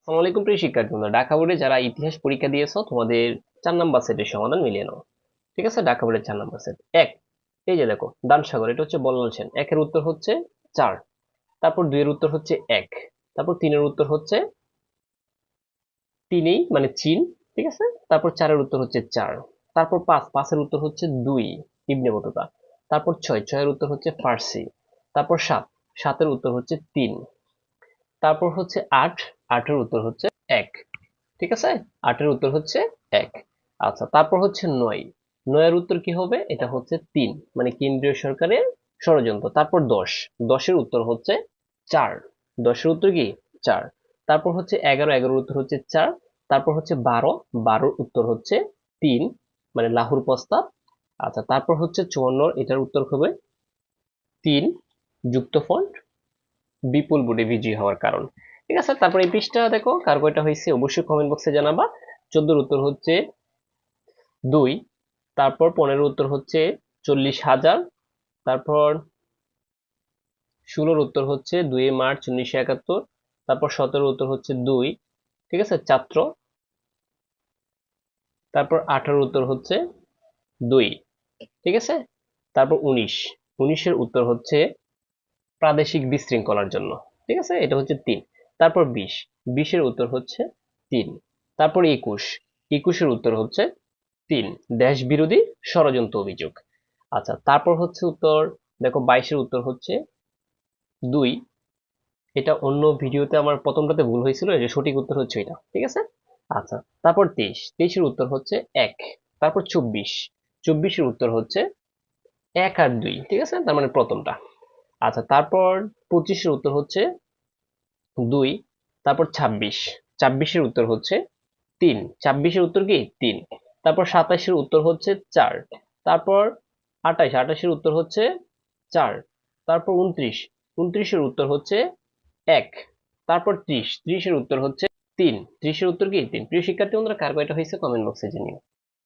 আসসালামু আলাইকুম প্রিয় শিক্ষার্থী বন্ধুরা, ঢাকা বোর্ডে যারা ইতিহাস পরীক্ষা দিয়েছো তোমাদের 4 নাম্বার সেটের সমাধান মিলিয়ে নাও। ঠিক আছে, ঢাকা বোর্ডের 4 নাম্বার সেট এক। এই যে দেখো ডান সাগর, এটা হচ্ছে বল্লাল সেন। একের উত্তর হচ্ছে 4, তারপর 2 এর উত্তর হচ্ছে 1, তারপর 3 এর উত্তর হচ্ছে 3ই মানে চীন। ঠিক আছে, তারপর 4 এর উত্তর হচ্ছে 4, তারপর 5 এর উত্তর হচ্ছে 2 ইবনে বতুতা, তারপর 6 এর উত্তর হচ্ছে ফার্সি, তারপর 7 এর উত্তর হচ্ছে 3, তারপর হচ্ছে 8 এর উত্তর হচ্ছে 1। ঠিক আছে, 8 এর উত্তর হচ্ছে 1। আচ্ছা, তারপর হচ্ছে 9 এর উত্তর কি হবে? এটা হচ্ছে 3, মানে কেন্দ্রীয় সরকারের ষড়যন্ত্র। তারপর 10 এর উত্তর হচ্ছে 4, 10 এর উত্তর কি 4। তারপর হচ্ছে 11 এর উত্তর হচ্ছে 4, তারপর হচ্ছে 12 এর উত্তর হচ্ছে 3, মানে লাহোর প্রস্তাব। আচ্ছা, তারপর হচ্ছে 54, এটার উত্তর হবে 3 যুক্তফ্রন্ট বিপুল ভোটে বিজয়ী হওয়ার কারণ। ঠিক আছে, তারপর এই পৃষ্ঠা দেখো কার কয়টা হয়েছে অবশ্যই কমেন্ট বক্সে জানাবা। 14 উত্তর হচ্ছে 2, তারপর 15 উত্তর হচ্ছে 40,000, তারপর 16 উত্তর হচ্ছে 2 মার্চ 1971, তারপর 17 উত্তর হচ্ছে 2, ঠিক আছে ছাত্র, তারপর 18 উত্তর হচ্ছে 2, ঠিক আছে, তারপর 19 এর উত্তর হচ্ছে প্রাদেশিক বিশৃঙ্খলার জন্য। ঠিক আছে, এটা হচ্ছে 3, তারপর 20 এর উত্তর হচ্ছে 3, তারপর 21 এর উত্তর হচ্ছে 3, দেশ বিরোধী ষড়যন্ত্র অভিযোগ। আচ্ছা, তারপর হচ্ছে উত্তর দেখো 22-এর উত্তর হচ্ছে 2। এটা অন্য ভিডিওতে আমার প্রথমটাতে ভুল হয়েছিল, যে সঠিক উত্তর হচ্ছে এটা। ঠিক আছে, আচ্ছা, তারপর 23-এর উত্তর হচ্ছে 1, তারপর 24-এর উত্তর হচ্ছে 1 আর 2। ঠিক আছে, তার মানে প্রথমটা। আচ্ছা, তারপর 25-এর উত্তর হচ্ছে 2, তারপর 26-এর উত্তর হচ্ছে 3, 26-এর উত্তর কি 3, তারপর 27-এর উত্তর হচ্ছে 4, তারপর 28-এর উত্তর হচ্ছে 4, তারপর 29-এর উত্তর হচ্ছে 1, তারপর 30-এর উত্তর হচ্ছে 3, 30-এর উত্তর কি 3। প্রিয় শিক্ষার্থী বন্ধুরা, কার কয়টা হয়েছে কমেন্ট বক্সে জানিও।